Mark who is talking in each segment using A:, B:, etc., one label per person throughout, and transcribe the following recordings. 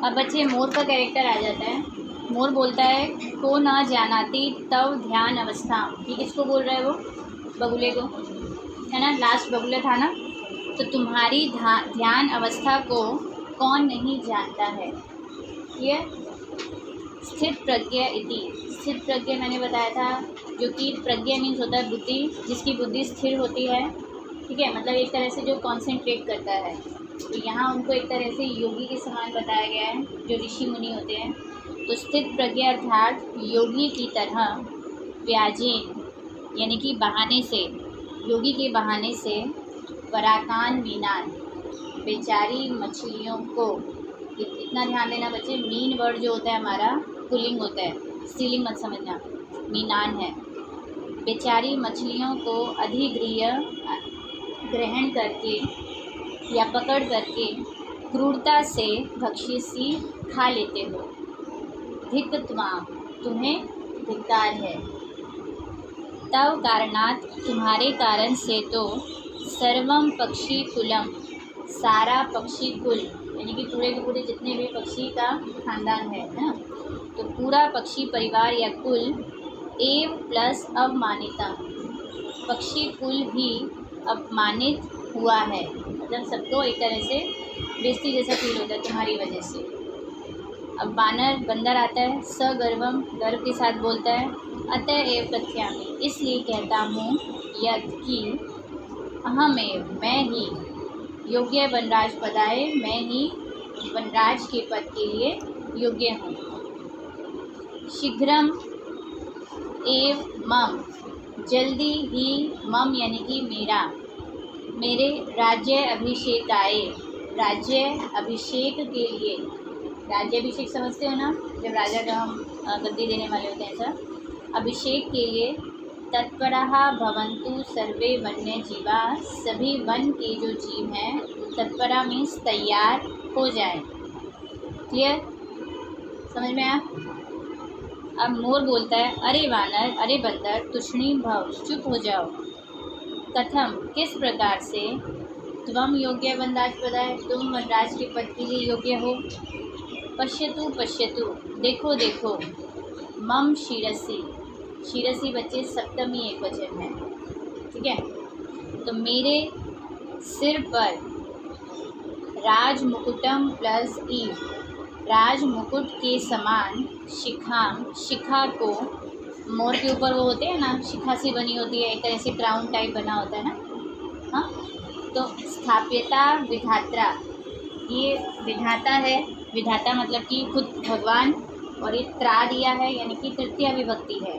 A: अब बच्चे मोर का कैरेक्टर आ जाता है। मोर बोलता है को न जानाती तव ध्यान अवस्था। ये किसको बोल रहा है वो? बगुले को, है ना। लास्ट बगुला था ना। तो तुम्हारी ध्यान अवस्था को कौन नहीं जानता है। ये स्थित प्रज्ञा इति। स्थित प्रज्ञा मैंने बताया था, जो कि प्रज्ञा मीन्स होता है बुद्धि, जिसकी बुद्धि स्थिर होती है। ठीक है, मतलब एक तरह से जो कॉन्सेंट्रेट करता है। तो यहाँ उनको एक तरह से योगी के समान बताया गया है, जो ऋषि मुनि होते हैं। तो स्थित प्रज्ञा अर्थात योगी की तरह व्याजेन यानी कि बहाने से, योगी के बहाने से पराकान मीनान बेचारी मछलियों को। इतना ध्यान देना बच्चे, मीन वर्ड जो होता है हमारा पुलिंग होता है, स्त्रीलिंग मत समझना, मीनान है। बेचारी मछलियों को ग्रहण करके या पकड़ करके क्रूरता से भक्षिसी खा लेते हो। धिक त्वाम, तुम्हें धिक्कार है। तव कारणात्, तुम्हारे कारण से तो सर्वम पक्षी कुलम, सारा पक्षी कुल यानी कि पूरे के पूरे जितने भी पक्षी का खानदान है ना, तो पूरा पक्षी परिवार या कुल एव प्लस अवमानिता, पक्षी कुल भी अपमानित हुआ है। मतलब सबको एक तरह से बेइज्जती जैसा फील होता है तुम्हारी वजह से। अब बंदर आता है, सगर्वम गर्व के साथ बोलता है, अतएव कथ्यामि, इसलिए कहता हूँ, यद कि अहमेव, मैं ही, योग्य वनराज पदाय, मैं ही वनराज के पद के लिए योग्य हूँ। शीघ्रम एव मम, जल्दी ही, मम यानी कि मेरे राज्य अभिषेकाय, राज्य अभिषेक के लिए। राज्य अभिषेक समझते हो ना, जब राजा का हम गद्दी देने वाले होते हैं सर। अभिषेक के लिए तत्परः भवन्तु सर्वे वन्य जीवा, सभी वन के जो जीव हैं, तत्परा मीन्स तैयार हो जाए। क्लियर, समझ में आया? अब मोर बोलता है, अरे वानर, अरे बंदर, तुष्णी भव, चुप हो जाओ। कथम, किस प्रकार से, त्वम योग्य वनराज पदाय, तुम वनराज के पद के लिए योग्य हो। पश्यतु पश्यतु, देखो देखो, मम शिरसी, शिरसी बच्चे सप्तमी एक वचन है, ठीक है। तो मेरे सिर पर राज मुकुटम प्लस ई, राज मुकुट के समान शिखाम, शिखा को, मोर के ऊपर वो होते हैं ना, शिखा सी बनी होती है, एक तरह से क्राउन टाइप बना होता है ना। हाँ, तो स्थाप्यता विधात्रा, ये विधाता है, विधाता मतलब कि खुद भगवान, और ये त्रा दिया है यानी कि तृतीया विभक्ति है,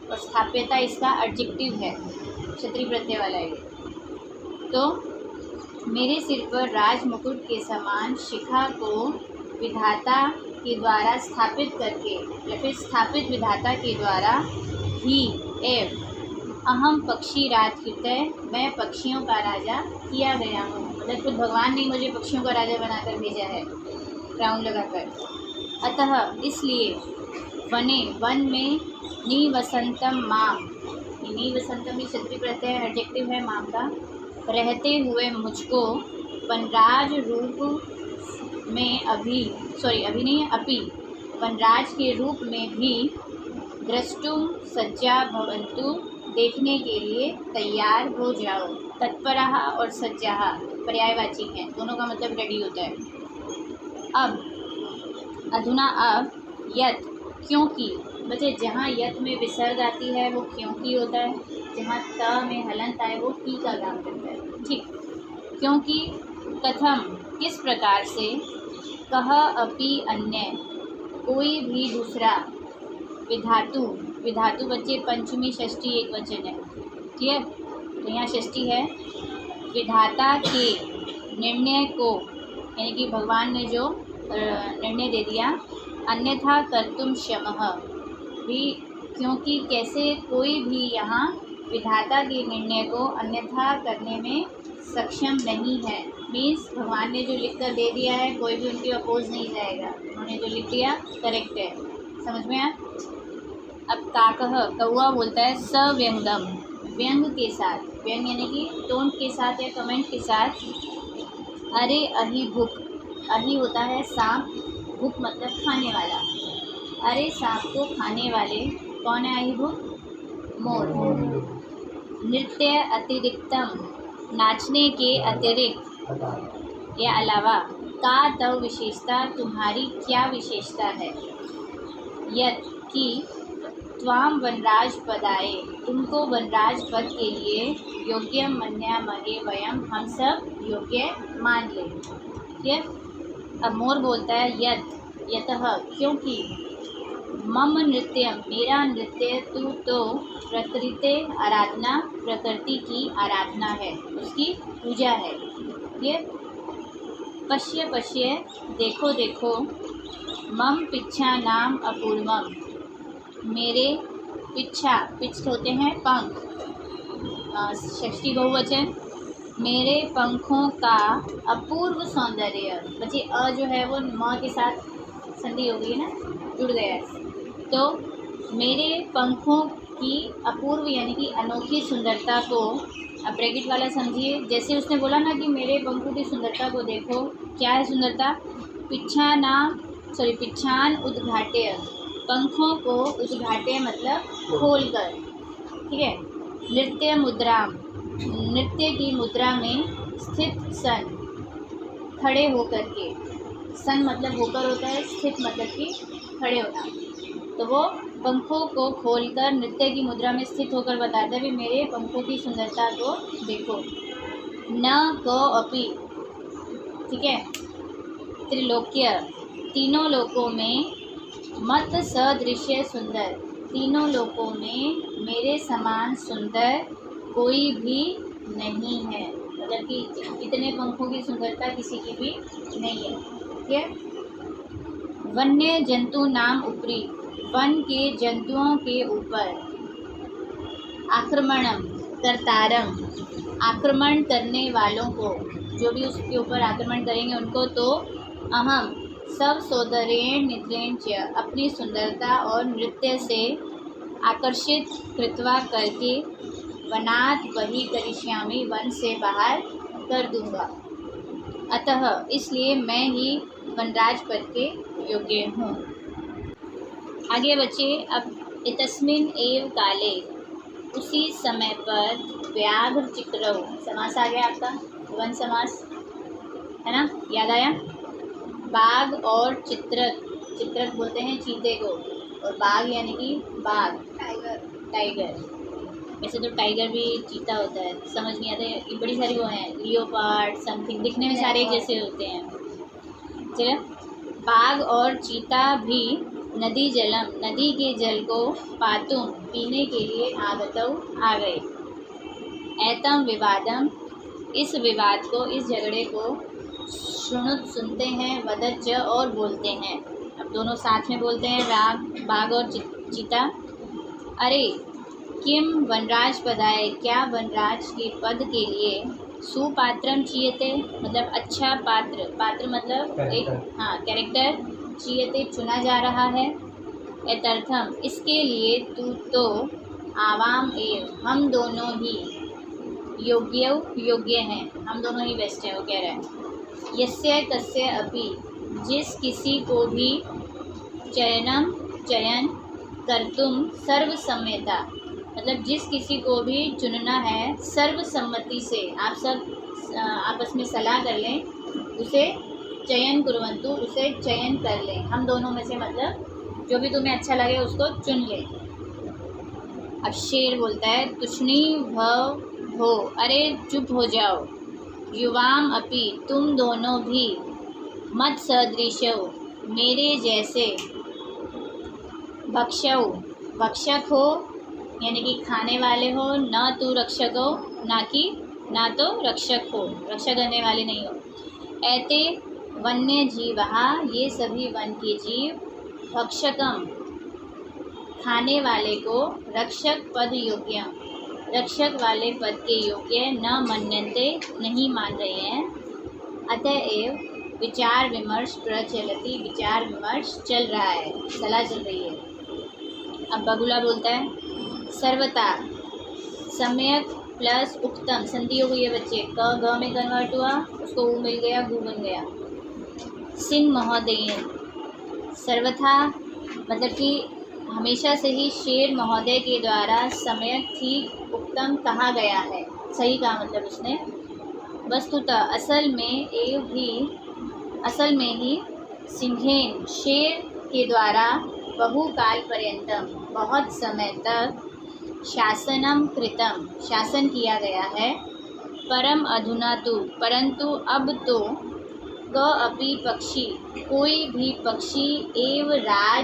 A: और स्थाप्यता इसका एडजेक्टिव है, क्षत्रिय प्रत्यय वाला है। तो मेरे सिर पर राज मुकुट के समान शिखा को विधाता के द्वारा स्थापित करके, या फिर स्थापित विधाता के द्वारा ही, एव अहम पक्षी राजकृतय, मैं पक्षियों का राजा किया गया हूँ। मतलब खुद भगवान ने मुझे पक्षियों का राजा बनाकर भेजा है, क्राउन लगाकर। अतः इसलिए वने, वन में, निवसंतम माम, निवसंतम क्षत्रिय प्रत्यय एडजेक्टिव है माम का, रहते हुए मुझको वनराज रूप में अभी नहीं, अपि वनराज के रूप में भी द्रष्टुम सज्जा भवन्तु, देखने के लिए तैयार हो जाओ। तत्परः और सज्जाः पर्यायवाची हैं, दोनों का मतलब रेडी होता है। अब अधुना, अब यत, क्योंकि बच्चे जहाँ यत में विसर्ग आती है वो क्योंकि होता है, जहाँ त में हलंत आए वो की का काम करता है, ठीक। क्योंकि कथम, किस प्रकार से, कह अपि अन्य, कोई भी दूसरा, विधातु, विधातु बच्चे पंचमी षष्ठी एक वचन है, ठीक है। तो यहाँ षष्ठी है, विधाता के निर्णय को, यानी कि भगवान ने जो निर्णय दे दिया, अन्यथा कर्तुम क्षमः भी, क्योंकि कैसे कोई भी यहाँ विधाता के निर्णय को अन्यथा करने में सक्षम नहीं है। मीन्स भगवान ने जो लिख कर दे दिया है, कोई भी उनके अपोज नहीं जाएगा, उन्होंने जो लिख दिया करेक्ट है। समझ में आया? अब काकह, कौआ बोलता है, सव्यंगम, व्यंग के साथ, व्यंग यानी कि टोन के साथ या कमेंट के साथ, अरे अहि भुक, अहि होता है सांप, भुक मतलब खाने वाला। अरे सांप को खाने वाले, कौन है अहिभुक? मोर। नृत्य अतिरिक्तम, नाचने के अतिरिक्त या अलावा। का तव विशेषता, तुम्हारी क्या विशेषता है? यत कि त्वाम वनराज पदाए, तुमको वनराज पद के लिए योग्य मन्यामहे वयम, हम सब योग्य मान ले। ठीक है। अब मोर बोलता है यत, यतः क्योंकि, मम नृत्यम मेरा नृत्य, तू तो प्रकृति आराधना, प्रकृति की आराधना है, उसकी पूजा है। ये पश्य पश्य देखो देखो, मम पिच्छा नाम अपूर्वम, मेरे पिच्छा, पिच्छ होते हैं पंख, षष्ठी बहुवचन, मेरे पंखों का अपूर्व सौंदर्य। बच्चे अ जो है वो म के साथ संधि हो गई है ना, जुड़ गया है। तो मेरे पंखों की अपूर्व यानी कि अनोखी सुंदरता को, अब ब्रैकेट वाला समझिए, जैसे उसने बोला ना कि मेरे पंखों की सुंदरता को देखो, क्या है सुंदरता? पिच्छान उद्घाट्य, पंखों को उद्घाट्य मतलब खोल कर। ठीक है। नृत्य मुद्रा, नृत्य की मुद्रा में स्थित सन, खड़े होकर के, सन मतलब होकर होता है, स्थित मतलब कि खड़े होना। तो वो पंखों को खोलकर नृत्य की मुद्रा में स्थित होकर बताता है भी मेरे पंखों की सुंदरता को देखो। न को अपि, ठीक है, त्रिलोक्य, तीनों लोकों में, मत सदृश्य सुंदर, तीनों लोकों में मेरे समान सुंदर कोई भी नहीं है, मतलब कि इतने पंखों की सुंदरता किसी की भी नहीं है। ठीक है। वन्य जंतु नाम उपरी, वन के जंतुओं के ऊपर, आक्रमणम कर्तारम, आक्रमण करने वालों को, जो भी उसके ऊपर आक्रमण करेंगे उनको, तो अहम सब सौंदर्येण निद्रेण च, अपनी सुंदरता और नृत्य से आकर्षित कृत्वा करके, वनात् बहि करिष्यामि, वन से बाहर कर दूंगा। अतः इसलिए मैं ही वनराज पद के योग्य हूँ। आगे बच्चे, अब इतस्मिन् एव काले, उसी समय पर, व्याघ्र चित्रौ, समास आ गया आपका, वन समास है ना, याद आया? बाघ और चित्रक, चित्रक बोलते हैं चीते को, और बाघ यानी कि बाघ, टाइगर, टाइगर। वैसे तो टाइगर भी चीता होता है, समझ नहीं आता, ये बड़ी सारी वो हैं, लियोपार्ड समथिंग, दिखने में सारे एक जैसे होते हैं। चलो, बाघ और चीता भी नदी जलम, नदी के जल को, पातुम पीने के लिए, आगतौ आ गए। एतम विवादम, इस विवाद को, इस झगड़े को, श्रुणुत सुनते हैं, वदच्च और बोलते हैं। अब दोनों साथ में बोलते हैं, बाघ और चीता। अरे किम वनराज पदाय, क्या वनराज के पद के लिए, सुपात्रम चीयते मतलब अच्छा पात्र, पात्र मतलब एक, हाँ कैरेक्टर, चीयते चुना जा रहा है। एतर्थम इसके लिए, तू तो, आवाम एव हम दोनों ही, योग्य हैं, हम दोनों ही बेस्ट हैं, वो कह रहा है। यस्य कस्य अपि, जिस किसी को भी, चयन कर्तुम सर्वसम्मता, मतलब जिस किसी को भी चुनना है सर्वसम्मति से, आप सब आपस में सलाह कर लें, उसे चयन कुर्वन्तु, उसे चयन कर लें, हम दोनों में से, मतलब जो भी तुम्हें अच्छा लगे उसको चुन लें। अब शेर बोलता है, तुष्णी भव हो, अरे चुप हो जाओ। युवाम अपि, तुम दोनों भी, मत सदृशो, मेरे जैसे, भक्षौ भक्षक हो, यानी कि खाने वाले हो, न तू रक्षक हो, ना तो रक्षक हो, रक्षा करने वाले नहीं हो। ऐते वन्य जीवहा, ये सभी वन के जीव, भक्षकम खाने वाले को, रक्षक पद योग्य, रक्षक वाले पद के योग्य, न मन्यन्ते नहीं मान रहे हैं। अतएव विचार विमर्श प्रचलति, विचार विमर्श चल रहा है, सलाह चल रही है। अब बगुला बोलता है, सर्वता सम्यक प्लस उक्तम, संधि हो गई है बच्चे, क ग में कन्वर्ट हुआ, उसको ऊ मिल गया, गु बन गया। सिंह महोदय, सर्वथा मतलब कि हमेशा से ही शेर महोदय के द्वारा सम्यक ठीक उत्तम कहा गया है। सही कहा मतलब उसने। वस्तुतः असल में ही सिंहेन शेर के द्वारा बहुकाल पर्यंतम बहुत समय तक शासन किया गया है। परम अधुना तो परंतु अब तो क अपि पक्षी कोई भी पक्षी एव राजा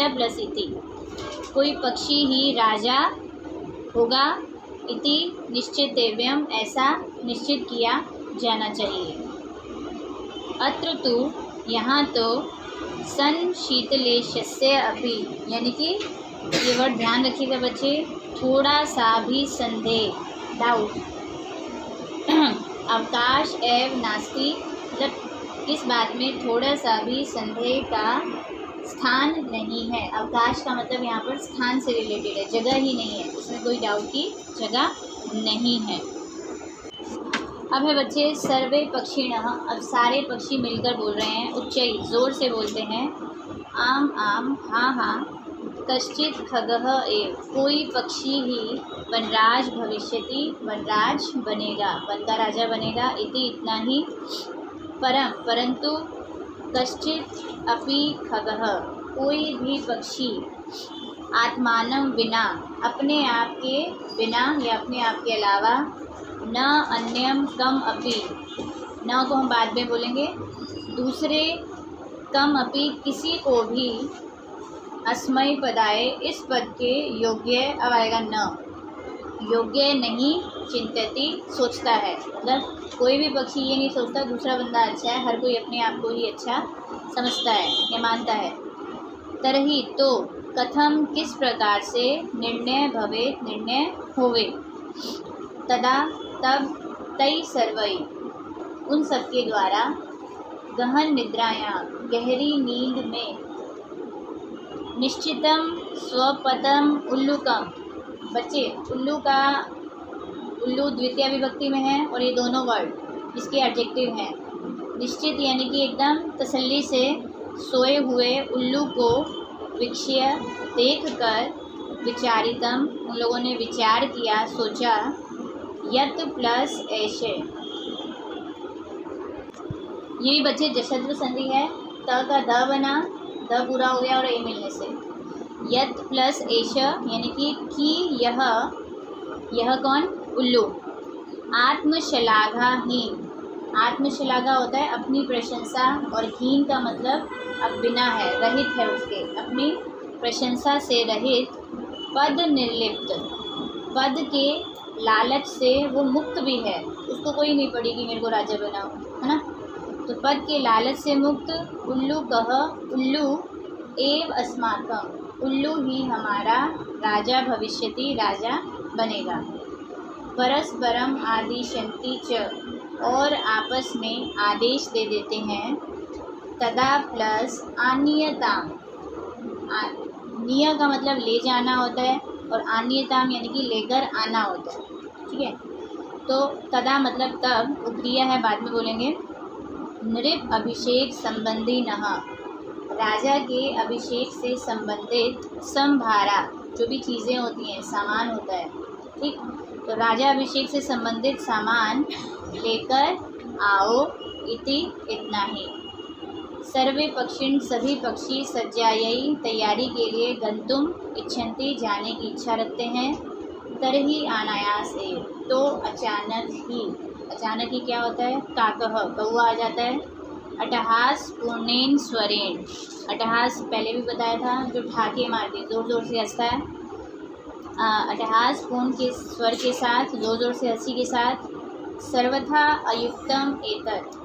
A: प्लस इति कोई पक्षी ही राजा होगा इति निश्चितव्यम ऐसा निश्चित किया जाना चाहिए। अत्र तो यहाँ तो सन शीतलेशस्य अपि यानी कि ये वर्ड ध्यान रखिएगा बच्चे, थोड़ा सा भी संदेह डाउट अवकाश एव नास्ति मतलब इस बात में थोड़ा सा भी संदेह का स्थान नहीं है। अवकाश का मतलब यहाँ पर स्थान से रिलेटेड है, जगह ही नहीं है, उसमें कोई डाउट की जगह नहीं है। अब है बच्चे सर्वे पक्षिणः। अब सारे पक्षी मिलकर बोल रहे हैं, उच्चई जोर से बोलते हैं। आम आम हाँ हाँ कश्चित खगः एव कोई पक्षी ही वनराज भविष्यति वनराज बनेगा, वन का राजा बनेगा। इति इतना ही। परंतु कश्चित अपि खगः कोई भी पक्षी आत्मानं विना अपने आप के बिना या अपने आप के अलावा न अन्यम कम अपि न को हम बाद में बोलेंगे, दूसरे कम अपि किसी को भी अस्मय पदाए इस पद के योग्य अब आएगा न योग्य नहीं चिंतती सोचता है। मतलब कोई भी पक्षी ये नहीं सोचता दूसरा बंदा अच्छा है, हर कोई अपने आप को ही अच्छा समझता है या मानता है। तरही तो कथम किस प्रकार से निर्णय होवे तदा तब तई सर्वई उन सबके द्वारा गहन निद्रायां गहरी नींद में निश्चितम स्वपदम उल्लुकम। बच्चे उल्लू द्वितीय विभक्ति में है और ये दोनों वर्ड इसके एडजेक्टिव हैं। निश्चित यानी कि एकदम तसल्ली से सोए हुए उल्लू को वीक्ष्य देखकर विचारितम उन लोगों ने विचार किया सोचा। यत प्लस ऐशे ये भी बच्चे जशत्व संधि है, त का द बना, द पूरा हो गया और ए मिलने से यत प्लस एश यानी कि यह कौन उल्लू आत्मश्लाघा होता है अपनी प्रशंसा और हीन का मतलब अब बिना है रहित है उसके अपनी प्रशंसा से रहित पद निर्लिप्त पद के लालच से वो मुक्त भी है, उसको कोई नहीं पड़ी कि मेरे को राजा बनाओ है ना। तो पद के लालच से मुक्त उल्लू एव अस्माकम उल्लू ही हमारा राजा भविष्यति राजा बनेगा। परस्परम आदिशन्ति च और आपस में आदेश दे देते हैं। तदा प्लस आनीयताम निय का मतलब ले जाना होता है और आनीयताम यानी कि लेकर आना होता है, ठीक है। तो तदा मतलब तब, क्रिया है बाद में बोलेंगे। नृप अभिषेक संबंधी नह राजा के अभिषेक से संबंधित संभारा जो भी चीज़ें होती हैं सामान होता है, ठीक। तो राजा अभिषेक से संबंधित सामान लेकर आओ इति इतना ही। सर्वे पक्षिण सभी पक्षी सज्जायई तैयारी के लिए गंतुम इच्छन्ति जाने की इच्छा रखते हैं। तरही अनायास एव तो अचानक ही क्या होता है काकह कौआ आ जाता है। अट्टहास पूर्णेन स्वरेण अट्टहास पहले भी बताया था जो ठाके मार के ज़ोर ज़ोर से हंसता है। अट्टहास पूर्ण के स्वर के साथ ज़ोर ज़ोर से हंसी के साथ। सर्वथा अयुक्तम एतत्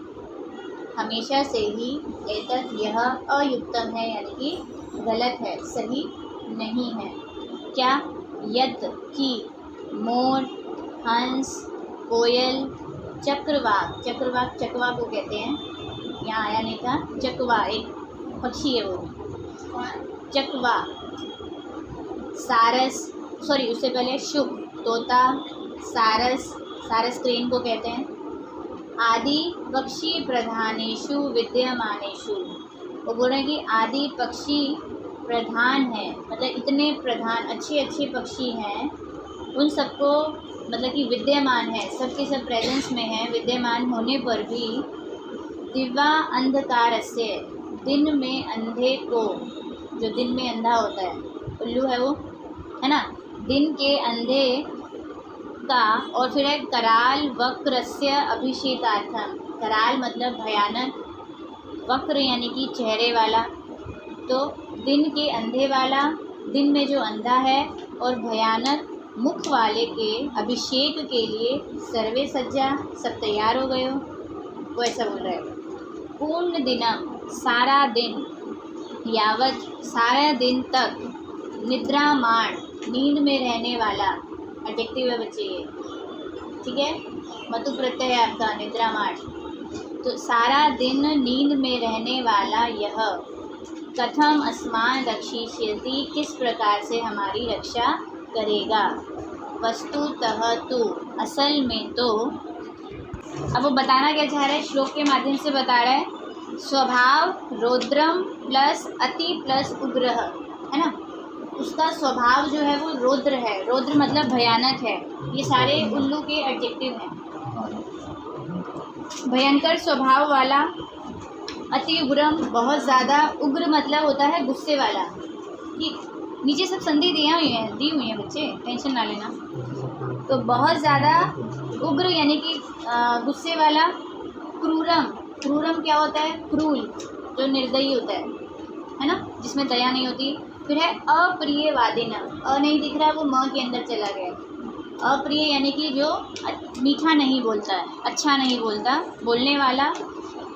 A: हमेशा से ही एतत् यह अयुक्तम है यानी कि गलत है सही नहीं है। क्या यत की मोर हंस कोयल चकवा को कहते हैं, यहाँ आया नहीं था। चकवा एक पक्षी है वो चकवा। सारस उससे पहले शुक तोता सारस क्रेन को कहते हैं। आदि पक्षी प्रधानेषु विद्यमानेषु वो बोल रहे हैं कि आदि पक्षी प्रधान है, मतलब इतने प्रधान अच्छे अच्छे पक्षी हैं, उन सबको मतलब कि विद्यमान है, सबके सब प्रेजेंस में है, विद्यमान होने पर भी दिवा अंधकारस्य, दिन में अंधे को, जो दिन में अंधा होता है, उल्लू है वो, है ना, दिन के अंधे का, और फिर है कराल वक्रस्य अभिषेकार्थम, कराल मतलब भयानक, वक्र यानी कि चेहरे वाला, तो दिन के अंधे वाला, दिन में जो अंधा है, और भयानक मुख वाले के अभिषेक के लिए सर्वे सज्जा, सब तैयार हो गए हो, वो ऐसा बोल रहे हैं। पूर्ण दिनम, सारा दिन, यावत, सारा दिन तक, निद्रामाण, नींद में रहने वाला, एडजेक्टिव है बच्चे ये, ठीक है, मतु प्रत्यय है आपका, निद्रामाण, तो सारा दिन नींद में रहने वाला यह कथम अस्मान रक्षिष्यति, किस प्रकार से हमारी रक्षा करेगा। वस्तुतः तो, असल में तो, अब वो बताना क्या चाह रहा है, श्लोक के माध्यम से बता रहा है, स्वभाव रौद्रम प्लस अति प्लस उग्र, है ना, उसका स्वभाव जो है वो रौद्र है, रौद्र मतलब भयानक है, ये सारे उल्लू के एडजेक्टिव हैं, भयंकर स्वभाव वाला, अति उग्रम बहुत ज़्यादा, उग्र मतलब होता है गुस्से वाला, कि नीचे सब संधि दी हुई हैं बच्चे, टेंशन ना लेना, तो बहुत ज़्यादा उग्र यानी कि गुस्से वाला, क्रूरम, क्रूरम क्या होता है, क्रूल, जो निर्दयी होता है ना, जिसमें दया नहीं होती। फिर है अप्रियवादिनम, अ नहीं दिख रहा है, वो म के अंदर चला गया, अप्रिय यानी कि जो मीठा नहीं बोलता है, अच्छा नहीं बोलता, बोलने वाला,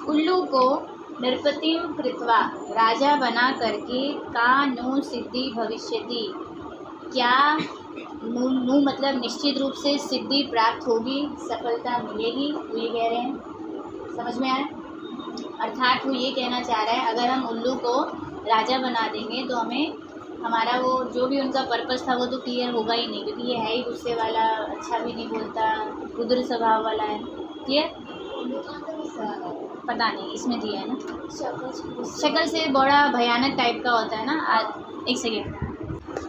A: उल्लू को नृपतिम कृत्वा, राजा बना करके, का नु सिद्धि भविष्यति, क्या नु मतलब निश्चित रूप से सिद्धि प्राप्त होगी, सफलता मिलेगी, वो ये कह रहे हैं, समझ में आया। अर्थात वो ये कहना चाह रहा है, अगर हम उल्लू को राजा बना देंगे तो हमें हमारा वो जो भी उनका पर्पस था वो तो क्लियर होगा ही नहीं, क्योंकि ये है ही गुस्से वाला, अच्छा भी नहीं बोलता, रुद्र स्वभाव वाला है, क्लियर, पता नहीं इसमें दिया है ना, शक्ल से बड़ा भयानक टाइप का होता है ना। एक सेकेंड,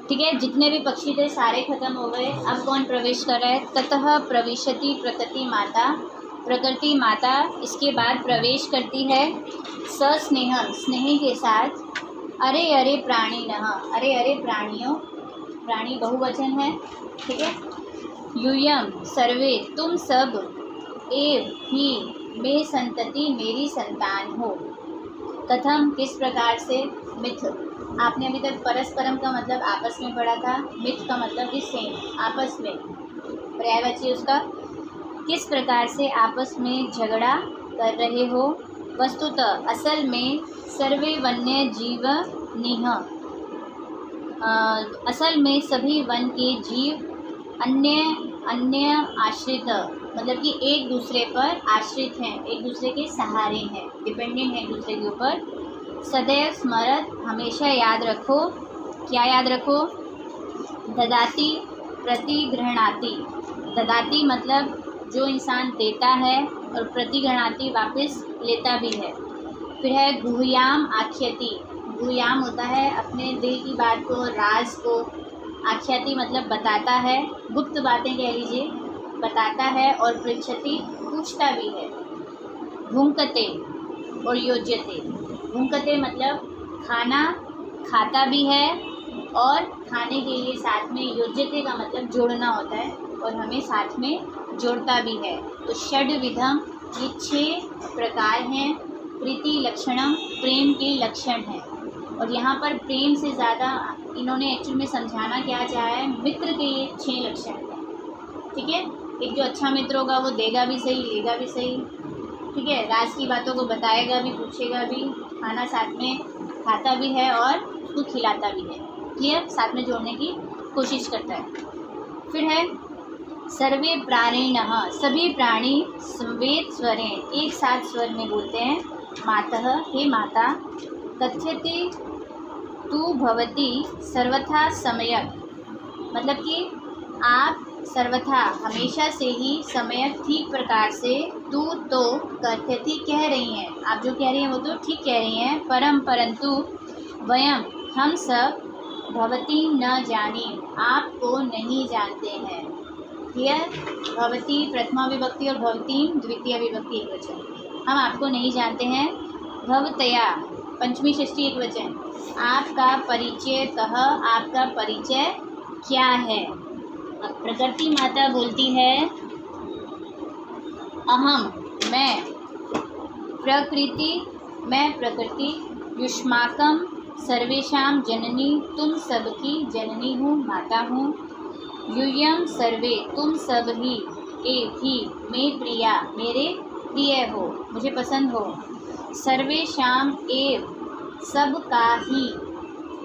A: ठीक है, जितने भी पक्षी थे सारे खत्म हो गए, अब कौन प्रवेश कर रहा है, ततः प्रविशति प्रकृति माता, प्रकृति माता इसके बाद प्रवेश करती है, सस्नेह, स्नेह के साथ, अरे अरे प्राणी नः, अरे अरे प्राणियों, प्राणी बहुवचन है, ठीक है, यूयम सर्वे, तुम सब, एव ही, मे संतति, मेरी संतान हो, कथम किस प्रकार से, मिथ, आपने अभी तक परस्परम का मतलब आपस में पढ़ा था, मिथ का मतलब कि सेम, आपस में, पर्यायवाची उसका, किस प्रकार से आपस में झगड़ा कर रहे हो। वस्तुतः असल में सर्वे वन्य जीव निह, असल में सभी वन के जीव अन्य आश्रित, मतलब कि एक दूसरे पर आश्रित हैं, एक दूसरे के सहारे हैं, डिपेंडेंट हैं एक दूसरे के ऊपर। सदैव स्मरत, हमेशा याद रखो, क्या याद रखो, ददाति प्रतिगृह्णाति, ददाति मतलब जो इंसान देता है, और प्रतिगृह्णाति वापस लेता भी है। फिर है गुह्याम आख्यति, गुह्याम होता है अपने दिल की बात को, राज को, आख्याति मतलब बताता है, गुप्त बातें कह लीजिए, बताता है, और पृच्छति पूछता भी है। भुंकते और योज्यते, भुंकते मतलब खाना खाता भी है, और खाने के लिए साथ में, योज्यते का मतलब जोड़ना होता है, और हमें साथ में जोड़ता भी है। तो षड्विधम, ये 6 प्रकार हैं, प्रीति लक्षणम, प्रेम के लक्षण हैं, और यहाँ पर प्रेम से ज़्यादा इन्होंने एक्चुअल में समझाना क्या चाहा है, मित्र के ये 6 लक्षण हैं, ठीक है। एक जो अच्छा मित्र होगा वो देगा भी सही, लेगा भी सही, ठीक है, राज की बातों को बताएगा भी, पूछेगा भी, खाना साथ में खाता भी है, और उसको खिलाता भी है, क्लियर, साथ में जोड़ने की कोशिश करता है। फिर है सर्वे प्राणिनः, सभी प्राणी संवेद स्वरेण, एक साथ स्वर में बोलते हैं, मातः, हे माता, कथ्यते तु भवती सर्वथा सम्यक्, मतलब कि आप सर्वथा हमेशा से ही समय ठीक प्रकार से तू तो कथ्यति कह रही हैं, आप जो कह रही हैं वो तो ठीक कह रही हैं, परंतु वयम हम सब भवती न जानी आपको नहीं जानते हैं। क्लियर? भवती प्रथमा विभक्ति और भवती द्वितीय विभक्ति एक वचन। हम आपको नहीं जानते हैं। भवतया पंचमी षष्ठी एक वचन। आपका परिचय कह, आपका परिचय क्या है? अब प्रकृति माता बोलती है अहम मैं, प्रकृति मैं प्रकृति, युष्माकम सर्वेशाम जननी तुम सबकी जननी हूँ, माता हूँ। यूयम सर्वे तुम सब ही, एक ही मैं प्रिया मेरे प्रिय हो, मुझे पसंद हो। सर्वेशाम एव सब का ही,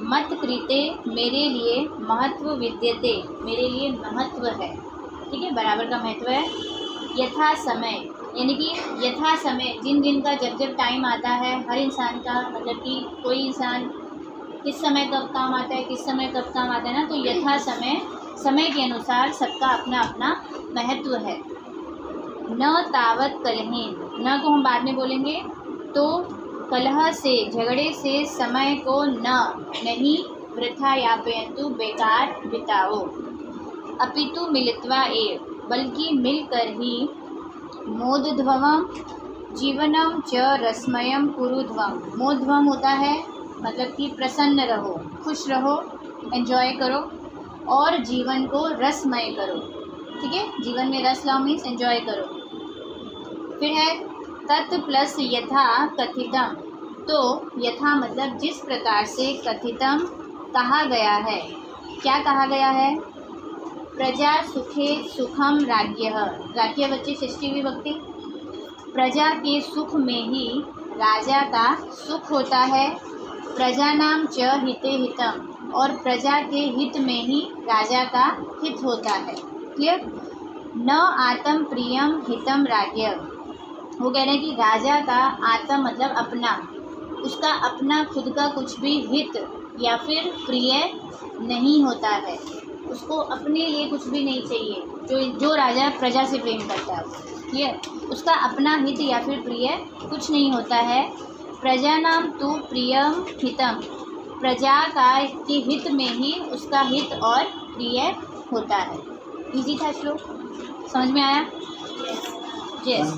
A: मत कृते मेरे लिए महत्व विद्यते मेरे लिए महत्व है। ठीक है, बराबर का महत्व है। यथा समय यानी कि यथा समय जिन दिन का जब जब टाइम आता है हर इंसान का, मतलब कि कोई इंसान किस समय कब काम आता है, किस समय कब काम आता है ना, तो यथा समय समय के अनुसार सबका अपना अपना महत्व है। न तावत कलहीन, न को हम बाद में बोलेंगे, तो कलह से झगड़े से समय को नहीं वृथा यापयन्तु बेकार बिताओ। अपितु मिलित्वा एव बल्कि मिलकर ही, मोदध्वम जीवनम च रसमयम कुरुध्वम। मोदध्वम होता है मतलब कि प्रसन्न रहो, खुश रहो, एंजॉय करो, और जीवन को रसमय करो। ठीक है, जीवन में रस लाओ मीन्स एंजॉय करो। फिर है तत् प्लस यथा कथितम, तो यथा मतलब जिस प्रकार से, कथितम कहा गया है। क्या कहा गया है? प्रजा सुखे सुखम राज्ञः, राज्ञवच्चे षष्ठी विभक्ति। प्रजा के सुख में ही राजा का सुख होता है। प्रजानाम च हिते हितम, और प्रजा के हित में ही राजा का हित होता है। क्लियर? न आत्म प्रियम हितम राज्ञ, वो कह रहे हैं कि राजा का आत्म मतलब अपना, उसका अपना खुद का कुछ भी हित या फिर प्रिय नहीं होता है, उसको अपने लिए कुछ भी नहीं चाहिए। जो राजा प्रजा से प्रेम करता है, क्लियर, उसका अपना हित या फिर प्रिय कुछ नहीं होता है। प्रजा नाम तु प्रियम हितम, प्रजा का के हित में ही उसका हित और प्रिय होता है। इजी था श्लोक, समझ में आया? यस।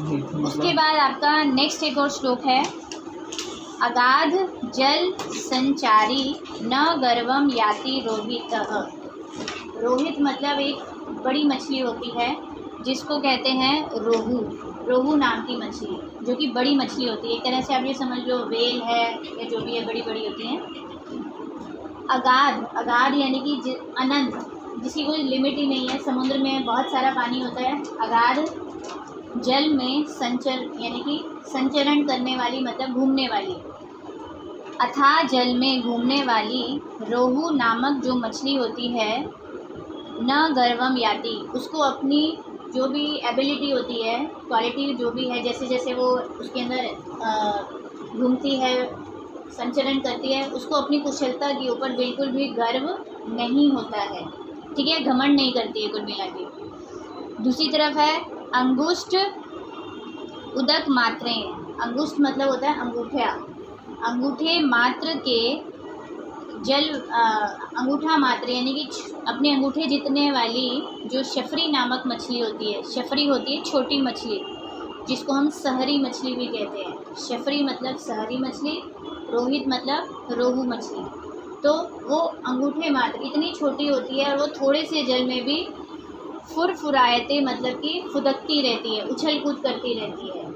A: उसके बाद आपका नेक्स्ट एक और श्लोक है, अगाध जल संचारी न गर्वम याति रोहितः। रोहित मतलब एक बड़ी मछली होती है जिसको कहते हैं रोहू। रोहू नाम की मछली जो कि बड़ी मछली होती है, एक तरह से आप ये समझ लो व्हेल है या जो भी है, बड़ी बड़ी होती हैं। अगाध, अगाध यानी कि अनंत, जिसकी कोई लिमिट ही नहीं है। समुद्र में बहुत सारा पानी होता है। अगाध जल में संचर यानी कि संचरण करने वाली मतलब घूमने वाली, अथाह जल में घूमने वाली रोहू नामक जो मछली होती है, न गर्वम याति, उसको अपनी जो भी एबिलिटी होती है, क्वालिटी जो भी है, जैसे जैसे वो उसके अंदर घूमती है, संचरण करती है, उसको अपनी कुशलता के ऊपर बिल्कुल भी गर्व नहीं होता है। ठीक है, घमंड नहीं करती है कुल मिला के। दूसरी तरफ है अंगुष्ठ उदक मात्रें। अंगुष्ठ मतलब होता है अंगूठा, अंगूठे मात्र के जल, अंगूठा मात्र यानी कि अपने अंगूठे जितने वाली जो शफरी नामक मछली होती है। शफरी होती है छोटी मछली, जिसको हम सहरी मछली भी कहते हैं। शफरी मतलब सहरी मछली, रोहित मतलब रोहू मछली। तो वो अंगूठे मात्र इतनी छोटी होती है और वो थोड़े से जल में भी फुरफुरायते मतलब कि फुदकती रहती है, उछल कूद करती रहती है।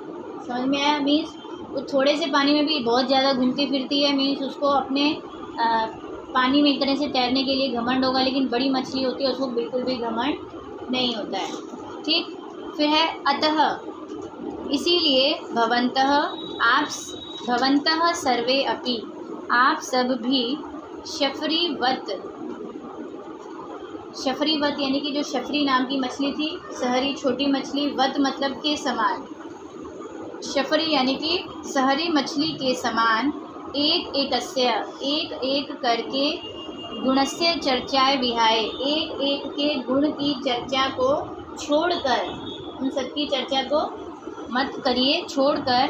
A: समझ में आया? मीन्स वो थोड़े से पानी में भी बहुत ज़्यादा घूमती फिरती है। मीन्स उसको अपने पानी में एक तरह से तैरने के लिए घमंड होगा, लेकिन बड़ी मछली होती है उसको बिल्कुल भी घमंड नहीं होता है। ठीक, फिर है अतः, इसीलिए भवन्तः, आप भवन्तः सर्वे अपि, आप सब भी शफरीवत, शफरीवत यानी कि जो शफरी नाम की मछली थी, सहरी छोटी मछली, वत मतलब के समान, शफरी यानी कि सहरी मछली के समान, एक एकस्य एक एक करके गुणस्य चर्चाएं विहाय, एक एक के गुण की चर्चा को छोड़कर, उन सबकी चर्चा को मत करिए, छोड़कर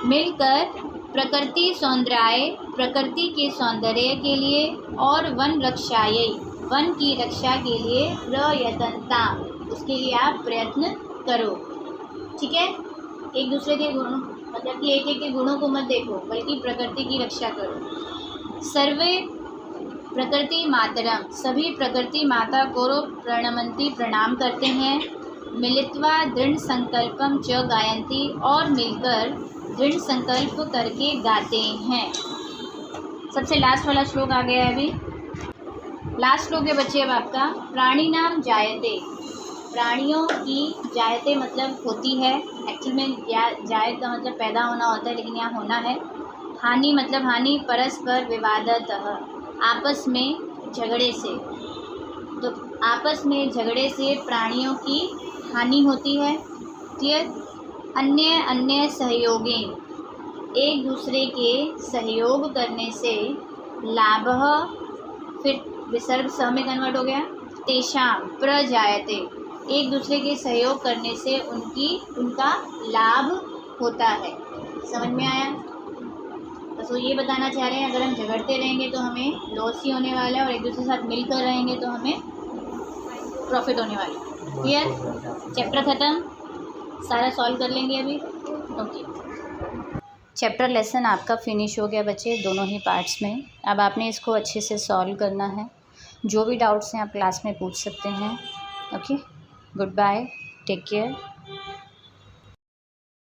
A: मिलकर प्रकृति सौंदर्याय, प्रकृति के सौंदर्य के लिए, और वन रक्षायै, वन की रक्षा के लिए प्रयत्नता, उसके लिए आप प्रयत्न करो। ठीक है, एक दूसरे के गुण मतलब कि एक एक के गुणों को मत देखो, बल्कि प्रकृति की रक्षा करो। सर्वे प्रकृति मातरम, सभी प्रकृति माता को प्रणमंती, प्रणाम करते हैं। मिलित्वा दृढ़ संकल्पम च गायंती, और मिलकर दृढ़ संकल्प करके गाते हैं। सबसे लास्ट वाला श्लोक आ गया है अभी। लास्ट श्लोक है बच्चे अब आपका। प्राणी नाम जायते, प्राणियों की जायते मतलब होती है, एक्चुअल में जायत का मतलब पैदा होना होता है, लेकिन यहाँ होना है। हानि मतलब हानि, परस्पर विवादतः, आपस में झगड़े से, तो आपस में झगड़े से प्राणियों की हानि होती है। क्लियर। अन्य सहयोगी, एक दूसरे के सहयोग करने से, लाभः, फिर विसर्ग स में कन्वर्ट हो गया, तेषां प्रजायते, एक दूसरे के सहयोग करने से उनका लाभ होता है। समझ में आया? बस वो ये बताना चाह रहे हैं, अगर हम झगड़ते रहेंगे तो हमें लॉस ही होने वाला है, और एक दूसरे के साथ मिलकर रहेंगे तो हमें प्रॉफिट होने वाला है। क्लियर? चैप्टर ख़त्म, सारा सॉल्व कर लेंगे अभी। ओके, चैप्टर लेसन आपका फिनिश हो गया बच्चे, दोनों ही पार्ट्स में। अब आपने इसको अच्छे से सॉल्व करना है। जो भी डाउट्स हैं आप क्लास में पूछ सकते हैं। Okay, good bye, take care.